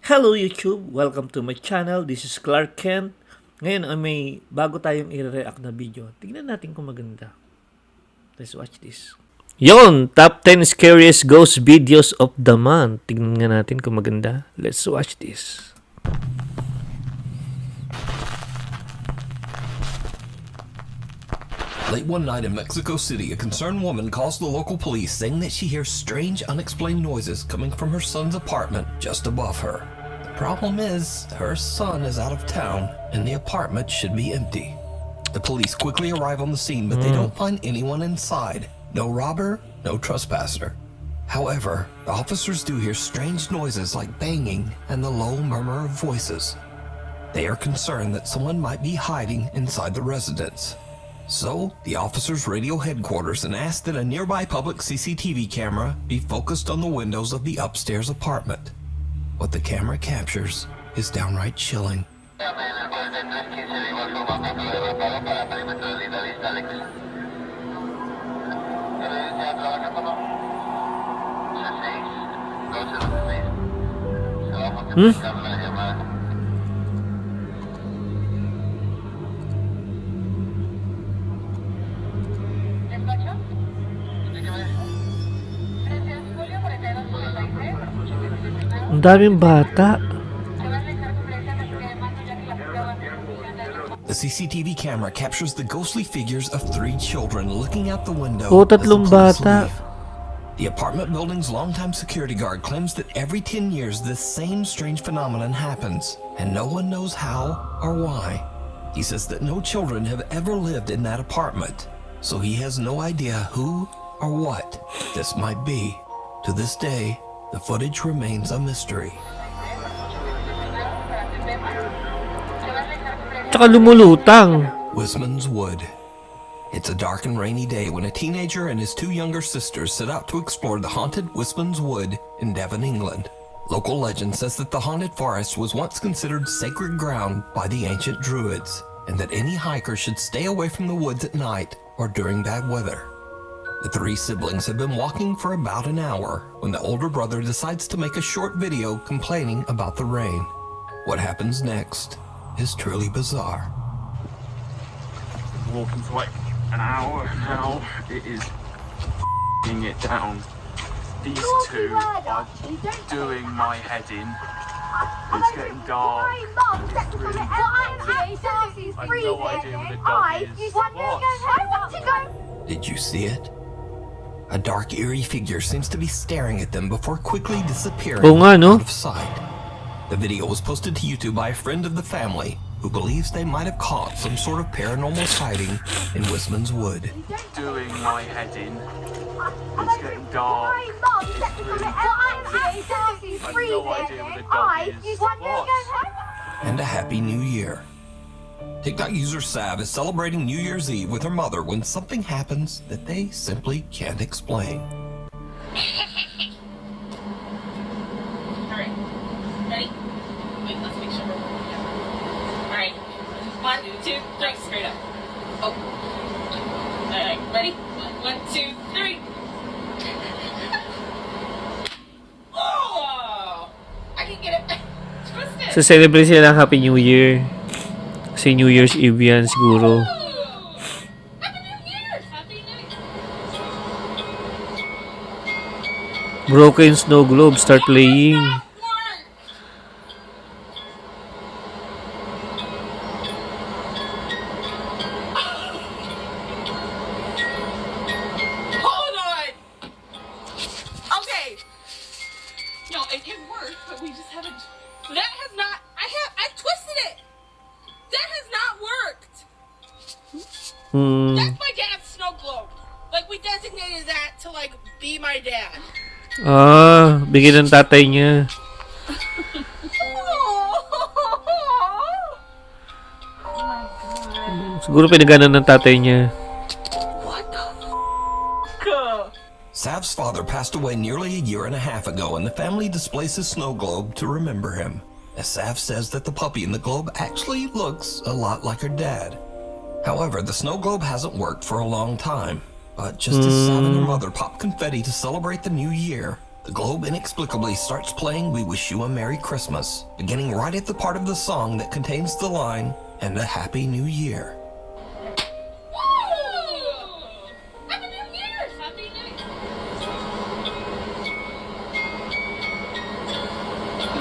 Hello YouTube! Welcome to my channel. This is Clark Kent. Ngayon ay may bago tayong i-react na video. Tingnan natin kung maganda. Let's watch this. Yon! Top 10 scariest ghost videos of the month. Tingnan nga natin kung maganda. Let's watch this. Late one night in Mexico City, a concerned woman calls the local police saying that she hears strange, unexplained noises coming from her son's apartment just above her. The problem is, her son is out of town and the apartment should be empty. The police quickly arrive on the scene, but they don't find anyone inside. No robber, no trespasser. However, the officers do hear strange noises like banging and the low murmur of voices. They are concerned that someone might be hiding inside the residence. So, the officers radio headquarters and ask that a nearby public CCTV camera be focused on the windows of the upstairs apartment. What the camera captures is downright chilling. Ang daming bata. The CCTV camera captures the ghostly figures of 3 children looking out the window Oh, as the tatlong police bata. leave. The apartment building's longtime security guard claims that every 10 years this same strange phenomenon happens, and no one knows how or why. He says that no children have ever lived in that apartment, so he has no idea who or what this might be. To this day, the footage remains a mystery. Tsaka lumulutang. Wisman's Wood. It's a dark and rainy day when a teenager and his 2 younger sisters set out to explore the haunted Wisman's Wood in Devon, England. Local legend says that the haunted forest was once considered sacred ground by the ancient Druids, and that any hiker should stay away from the woods at night or during bad weather. The 3 siblings have been walking for about an hour when the older brother decides to make a short video complaining about the rain. What happens next is truly bizarre. Walking for like an hour now. It is f***ing it down. These 2 are doing my head in. It's getting dark. It's really dark. I have no idea where the dog is. What? Did you see it? A dark, eerie figure seems to be staring at them before quickly disappearing Oo nga, no? out of sight. The video was posted to YouTube by a friend of the family who believes they might have caught some sort of paranormal sighting in Wisman's Wood. Doing my head in. It's getting dark. It's really dark. I have no idea where the dog is. What? And a happy new year. TikTok user Sav is celebrating New Year's Eve with her mother when something happens that they simply can't explain. Alright. Ready? Wait, let's make sure we're working together. Alright. 1, 2, 3, straight up. Oh. Alright, ready? 1, 2, 3. Oh! I can get it. Twist it. So celebrate sila ng Happy New Year. Kasi New Year's Eve yan siguro. Happy New Year! Happy New Year! Broken snow globe start playing. Hold on! Okay. No, it worked, but we just haven't. That has not. I twisted it. That has not worked. That's my dad's snow globe. Like we designated that to like be my dad. Ah, bigyan ng tatay niya. Siguro pinaganan ng tatay niya. What the f***? Sav's father passed away nearly a year and a half ago, and the family displays his snow globe to remember him. As Sav says that the puppy in the globe actually looks a lot like her dad. However, the snow globe hasn't worked for a long time. But just as Sav and her mother pop confetti to celebrate the new year, the globe inexplicably starts playing We Wish You a Merry Christmas, beginning right at the part of the song that contains the line, "And a Happy New Year." Happy New Year! Happy New Year!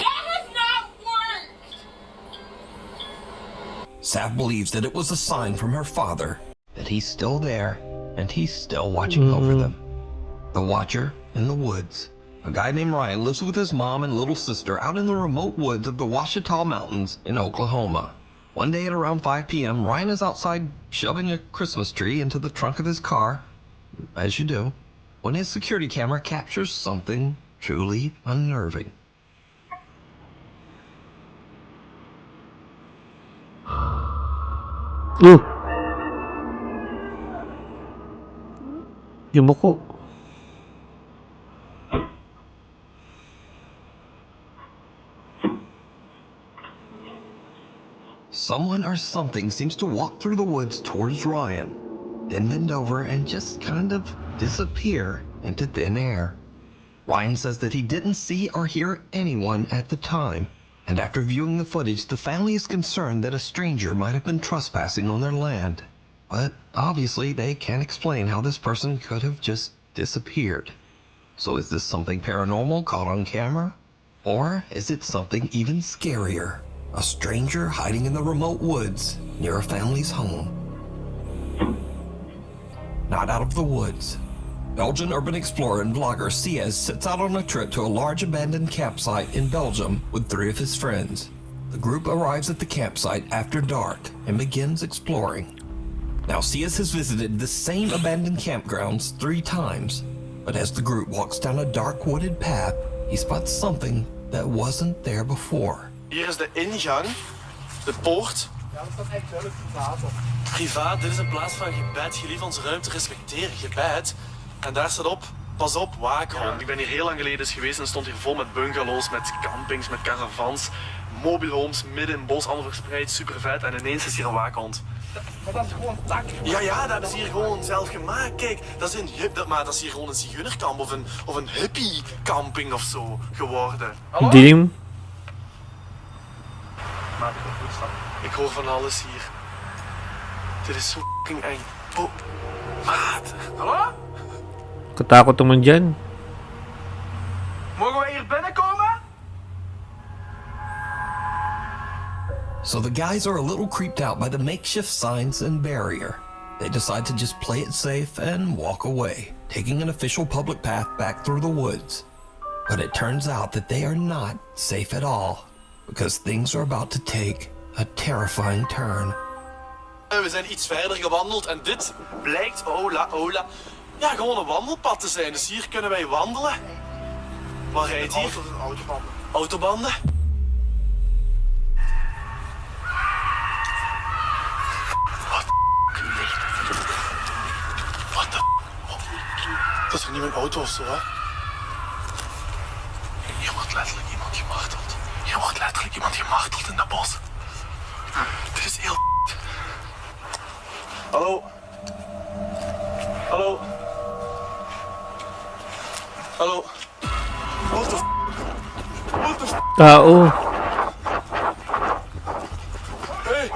That has not worked! Sav believes that it was a sign from her father that he's still there and he's still watching over them. The Watcher in the Woods. A guy named Ryan lives with his mom and little sister out in the remote woods of the Ouachita Mountains in Oklahoma. One day at around 5 p.m., Ryan is outside shoving a Christmas tree into the trunk of his car, as you do, when his security camera captures something truly unnerving. Yumuko. Someone or something seems to walk through the woods towards Ryan, then bend over and just kind of disappear into thin air. Ryan says that he didn't see or hear anyone at the time, and after viewing the footage, the family is concerned that a stranger might have been trespassing on their land. But obviously, they can't explain how this person could have just disappeared. So is this something paranormal caught on camera? Or is it something even scarier? A stranger hiding in the remote woods near a family's home. Not out of the woods. Belgian urban explorer and vlogger Siaz sets out on a trip to a large abandoned campsite in Belgium with 3 of his friends. The group arrives at the campsite after dark and begins exploring. Now, Siaz has visited the same abandoned campgrounds 3 times, but as the group walks down a dark wooded path, he spots something that wasn't there before. Hier is de ingang, de poort. Ja, dat staat echt duidelijk privaat op. Privaat, dit is een plaats van gebed. Gelief onze ruimte respecteren, gebed. En daar staat op, pas op, waakhond. Ik ben hier heel lang geleden eens geweest en stond hier vol met bungalows, met campings, met caravans, mobile homes, midden in het bos, allemaal verspreid, super vet. En ineens is hier een waakhond. Maar dat is gewoon tak. Ja, dat hebben ze hier gewoon zelf gemaakt. Kijk, dat is hier gewoon een zigeunerkamp of een hippie camping of zo geworden. Dim. Maat, ik moet staan. Ik hoor van alles hier. Dit is zo fucking eng. Oh, maat. Hallo? Katakot naman dyan. Mogen wij hier binnenkomen? So the guys are a little creeped out by the makeshift signs and barrier. They decide to just play it safe and walk away, taking an official public path back through the woods. But it turns out that they are not safe at all, because things are about to take a terrifying turn. We zijn iets verder gewandeld en dit blijkt, ja, gewoon een wandelpad te zijn. Dus hier kunnen wij wandelen. Wat rijdt hier? Auto's en autobanden. Autobanden. Wat de dat is er niet mijn auto of zo, hè? Hier wordt letterlijk iemand gemarteld. Hier wordt letterlijk iemand gemarteld in dat bos. Dit is heel Hallo? Hallo? Hallo? What the What the Tao. Hey!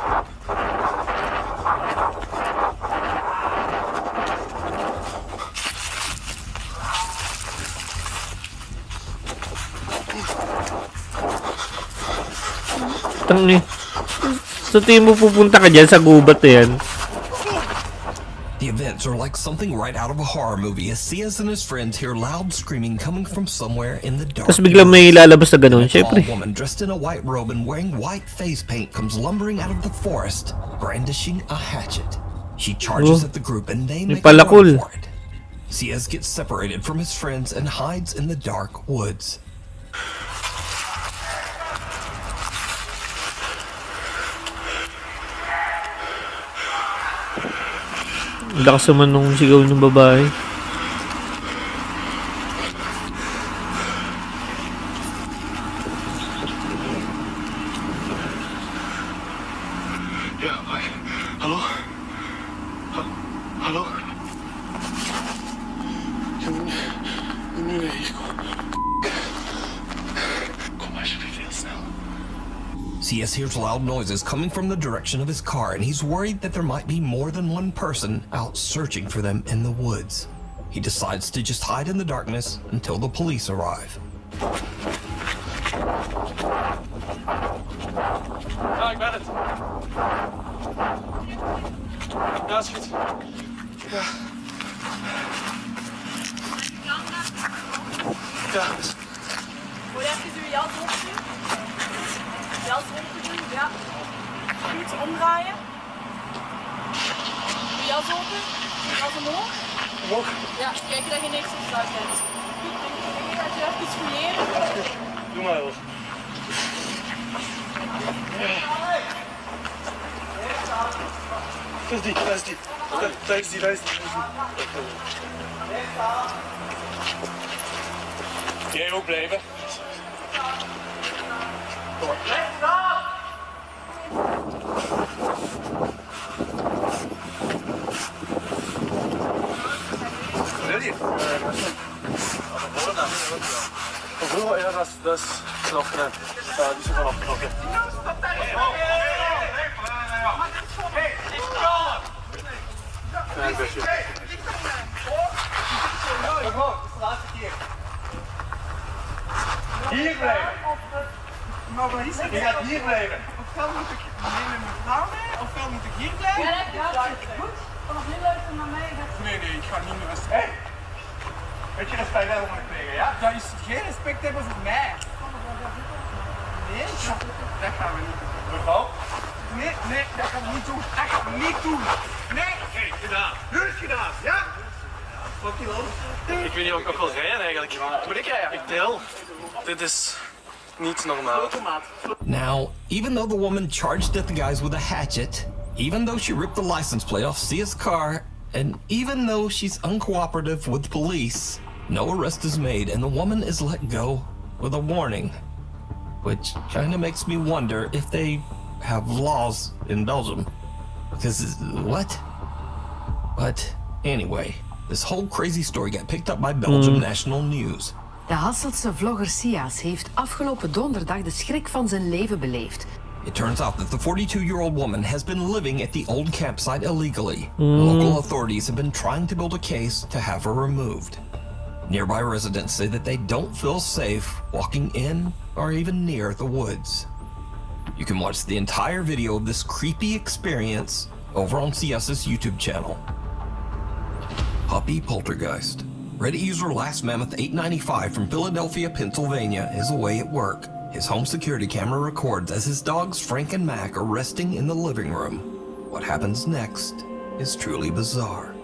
Tangi. Sa tingin mo pupunta ka dyan sa gubat na yan? The events are like something right out of a horror movie as Siaz and his friends hear loud screaming coming from somewhere in the dark. Tapos biglang may lalabas na ganun, A syempre. tall woman dressed in a white robe and wearing white face paint comes lumbering out of the forest, brandishing a hatchet. She charges Oh. at the group and they May make a run palakol. for it. Siaz gets separated from his friends and hides in the dark woods. Lakas naman nung sigaw ng babae. Ja, hallo? Hallo? Je moet nu naar hier komen. CS hears loud noises coming from the direction of his car, and he's worried that there might be more than one person out searching for them in the woods. He decides to just hide in the darkness until the police arrive. Ja, ik ben het. Ja, is goed. Ja. Ja. Wil je even uw jas opdoen? Jas open doen, ja. Goed, omdraaien. Uw jas open, jas omhoog. Omhoog. Ja, kijken dat je niks op sluit hebt. Goed, denk je dat je even fouilleren? Doe maar hoor. Dat is die, dat is die. Dat is die, dat is die. Jij ook blijven. Kom maar. Blijf staan! Wil je? Van vroeger, ja, dat is afgedaan. Ja, die is er van afgetrokken. Ja, een beetje. Hier blijven. Je gaat hier blijven. Ofwel moet ik mee met mijn vrouw mee, ofwel moet ik hier blijven. Ja, goed. Vanaf nu luisteren naar mij. Nee, ik ga niet meer respect. Hé! Weet je respect hebben om te plegen, ja? Dat is geen respect hebben voor mij. Nee, dat gaan we niet doen. Mevrouw? Nee, dat gaan we niet doen. Echt niet doen. Nee. Oké, gedaan. Nu is het gedaan, ja? Pak je dan. Ik weet niet of ik nog wil rijden eigenlijk. Moet ik rijden? Ik deel. Dit is niet normaal. Now, even though the woman charged at the guys with a hatchet, even though she ripped the license plate off Sia's car, and even though she's uncooperative with police, no arrest is made and the woman is let go with a warning. Which kinda makes me wonder if they have laws in Belgium. Because, what? But anyway, this whole crazy story got picked up by Belgium National News. De Hasseltse vlogger Sias heeft afgelopen donderdag de schrik van zijn leven beleefd. It turns out that the 42-year-old woman has been living at the old campsite illegally. Local authorities have been trying to build a case to have her removed. Nearby residents say that they don't feel safe walking in or even near the woods. You can watch the entire video of this creepy experience over on CS's YouTube channel. Puppy Poltergeist. Reddit user Last Mammoth 895 from Philadelphia, Pennsylvania is away at work. His home security camera records as his dogs Frank and Mac are resting in the living room. What happens next is truly bizarre.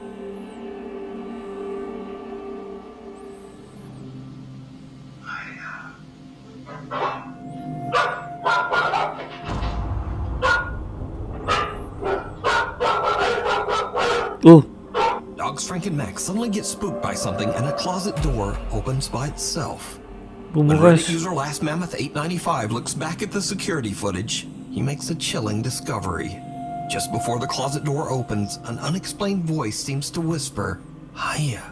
Oh, Dogs Frank and Mac suddenly get spooked by something and a closet door opens by itself. When Reddit bumukas. user Last Mammoth 895 looks back at the security footage, he makes a chilling discovery. Just before the closet door opens, an unexplained voice seems to whisper, "Hiya."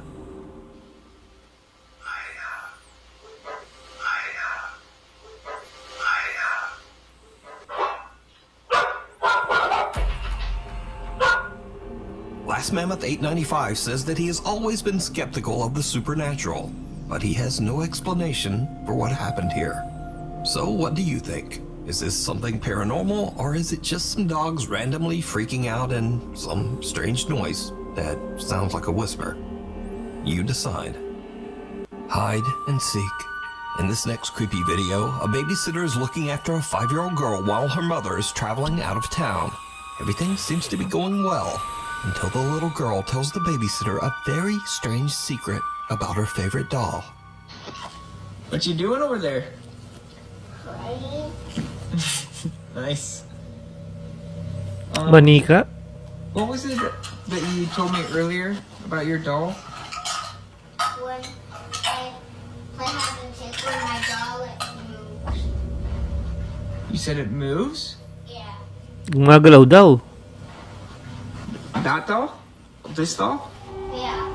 Last Mammoth 895 says that he has always been skeptical of the supernatural, but he has no explanation for what happened here. So what do you think? Is this something paranormal, or is it just some dogs randomly freaking out and some strange noise that sounds like a whisper? You decide. Hide and seek. In this next creepy video, a babysitter is looking after a 5-year-old girl while her mother is traveling out of town. Everything seems to be going well, until the little girl tells the babysitter a very strange secret about her favorite doll. What you doing over there? Nice. Manika? What was it that you told me earlier about your doll? When I play hide and seek with my doll, it moves. You said it moves? Yeah. Gumagalaw daw. That doll? This doll? Yeah.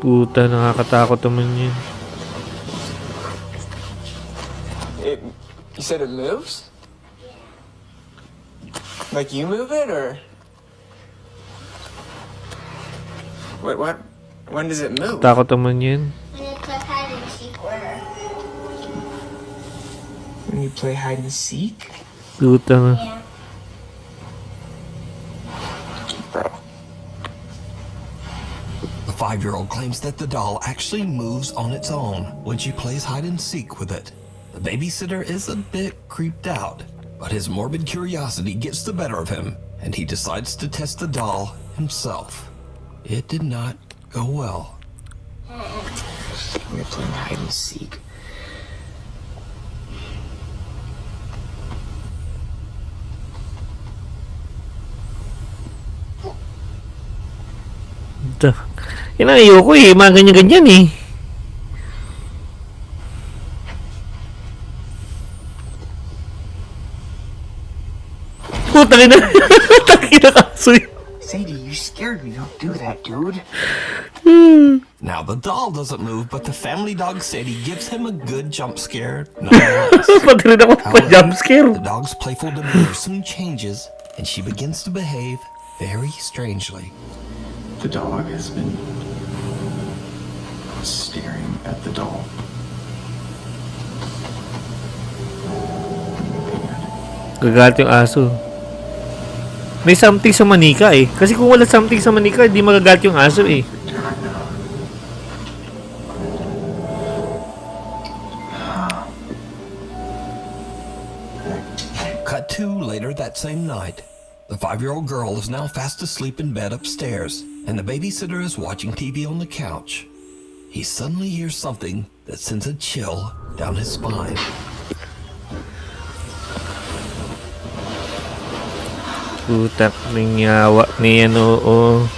Puta, nakakatakot naman yun. You said it moves? Like you move it, or what? When does it move? Takot naman yun. When you play hide and seek with her. When you play hide and seek? Puta na. Yeah. The 5-year-old claims that the doll actually moves on its own when she plays hide and seek with it. The babysitter is a bit creeped out, but his morbid curiosity gets the better of him, and he decides to test the doll himself. It did not go well. We're playing hide and seek. Yan ang ayoko eh, mga ganyan-ganyan eh. Puta na. Takina kaso eh. Sadie, you scared me. Don't do that, dude. Now the doll doesn't move, but the family dog Sadie gives him a good jump scare nonetheless. Pati rin ako pa jump scare. The dog's playful demeanor soon changes, and she begins to behave very strangely. The dog has been staring at the doll. Gagalit yung aso. May something sa manika eh. Kasi kung wala something sa manika, hindi magagalit yung aso eh. Cut to later that same night. The 5-year-old girl is now fast asleep in bed upstairs, and the babysitter is watching TV on the couch. He suddenly hears something that sends a chill down his spine. Putak ng yawa ni ano oh.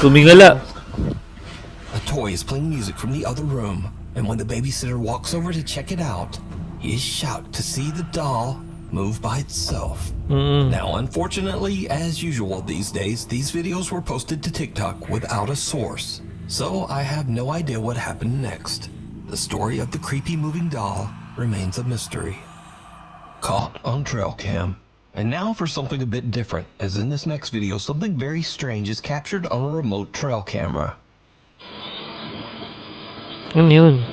Tumingala. A toy is playing music from the other room, and when the babysitter walks over to check it out, he is shocked to see the doll move by itself. Now, unfortunately, as usual these days, these videos were posted to TikTok without a source, so I have no idea what happened next. The story of the creepy moving doll remains a mystery. Caught on trail cam. And now for something a bit different, as in this next video, something very strange is captured on a remote trail camera. Ano yun?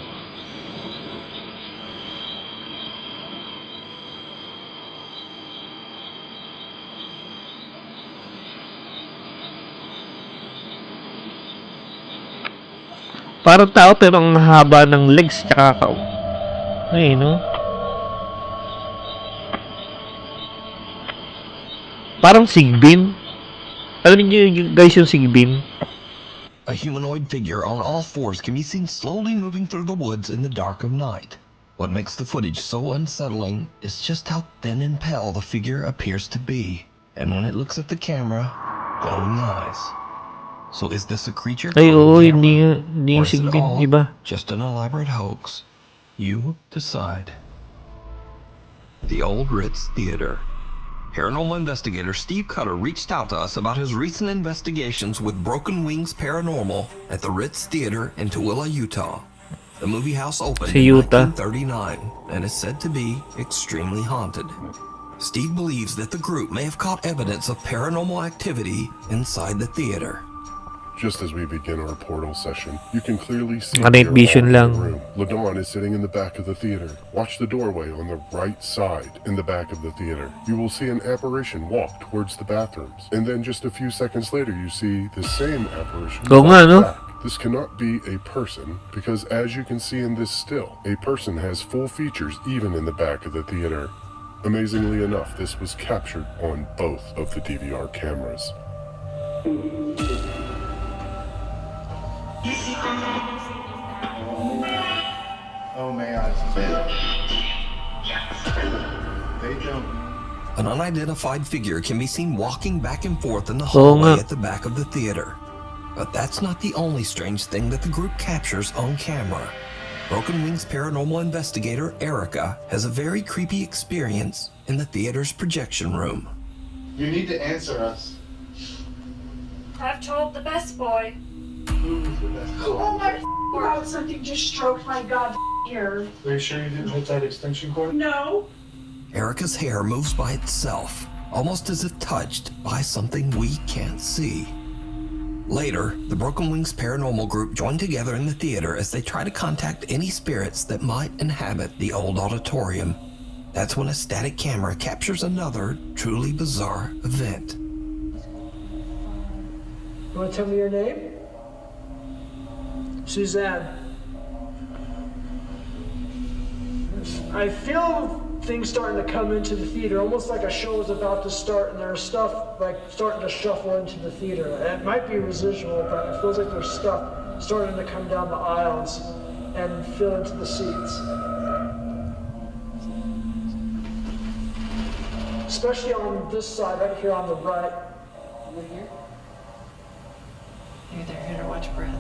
Parang tao pero ang haba ng legs tsaka ay no? Parang sigbin. Alam niyo guys yung sigbin? A humanoid figure on all fours can be seen slowly moving through the woods in the dark of night. What makes the footage so unsettling is just how thin and pale the figure appears to be, and when it looks at the camera, glowing eyes. So is this a creature? Ay oo, or hindi is it sigbin, all iba. just an elaborate hoax? You decide. The Old Ritz Theater. Paranormal investigator Steve Cutter reached out to us about his recent investigations with Broken Wings Paranormal at the Ritz Theater in Tooele, Utah. The movie house opened in 1939 and is said to be extremely haunted. Steve believes that the group may have caught evidence of paranormal activity inside the theater. Just as we begin our portal session, you can clearly see Night vision lang. room. LaDawn is sitting in the back of the theater. Watch the doorway on the right side in the back of the theater. You will see an apparition walk towards the bathrooms. And then just a few seconds later, you see the same apparition walk back. This cannot be a person because as you can see in this still, a person has full features even in the back of the theater. Amazingly enough, this was captured on both of the DVR cameras. Oh man, they don't. An unidentified figure can be seen walking back and forth in the hallway at the back of the theater. But that's not the only strange thing that the group captures on camera. Broken Wings paranormal investigator Erica has a very creepy experience in the theater's projection room. You need to answer us. I've told the best boy. Who's the best? Oh my God, something just stroked my god ear. Are you sure you didn't hit that extension cord? No. Erica's hair moves by itself, almost as if touched by something we can't see. Later, the Broken Wings paranormal group join together in the theater as they try to contact any spirits that might inhabit the old auditorium. That's when a static camera captures another truly bizarre event. You want to tell me your name? Suzanne. I feel things starting to come into the theater, almost like a show is about to start and there's stuff like starting to shuffle into the theater. And it might be residual, but it feels like there's stuff starting to come down the aisles and fill into the seats. Especially on this side, right here on the right. Over here? Maybe they're here to watch Brad.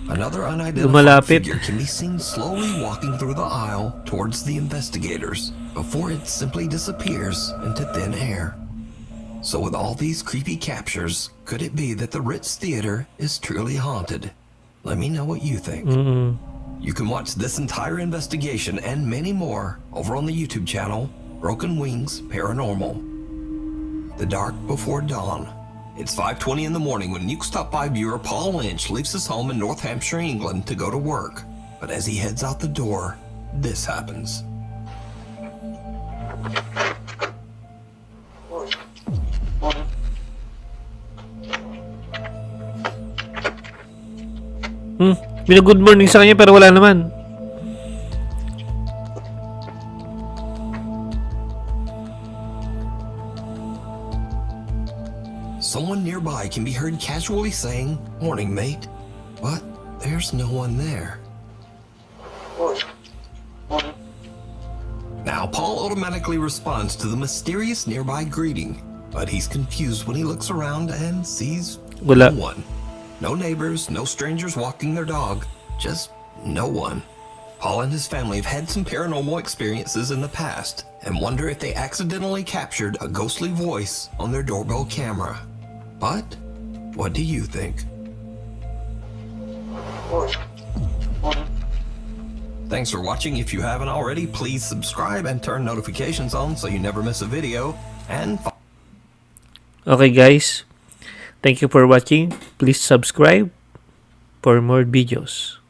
Another unidentified Lumalapit. figure can be seen slowly walking through the aisle towards the investigators before it simply disappears into thin air. So with all these creepy captures, could it be that the Ritz Theater is truly haunted? Let me know what you think. You can watch this entire investigation and many more over on the YouTube channel, Broken Wings Paranormal. The Dark Before Dawn. It's 5:20 in the morning when Nuke Stop By viewer Paul Lynch leaves his home in North Hampshire, England to go to work. But as he heads out the door, this happens. Good morning sa kanya pero wala naman. Someone nearby can be heard casually saying, "Morning, mate," but there's no one there. Now, Paul automatically responds to the mysterious nearby greeting, but he's confused when he looks around and sees Wala. no one. No neighbors, no strangers walking their dog, just no one. Paul and his family have had some paranormal experiences in the past and wonder if they accidentally captured a ghostly voice on their doorbell camera. But what do you think? Thanks for watching. If you haven't already, please subscribe and turn notifications on so you never miss a video. And Okay guys, thank you for watching. Please subscribe for more videos.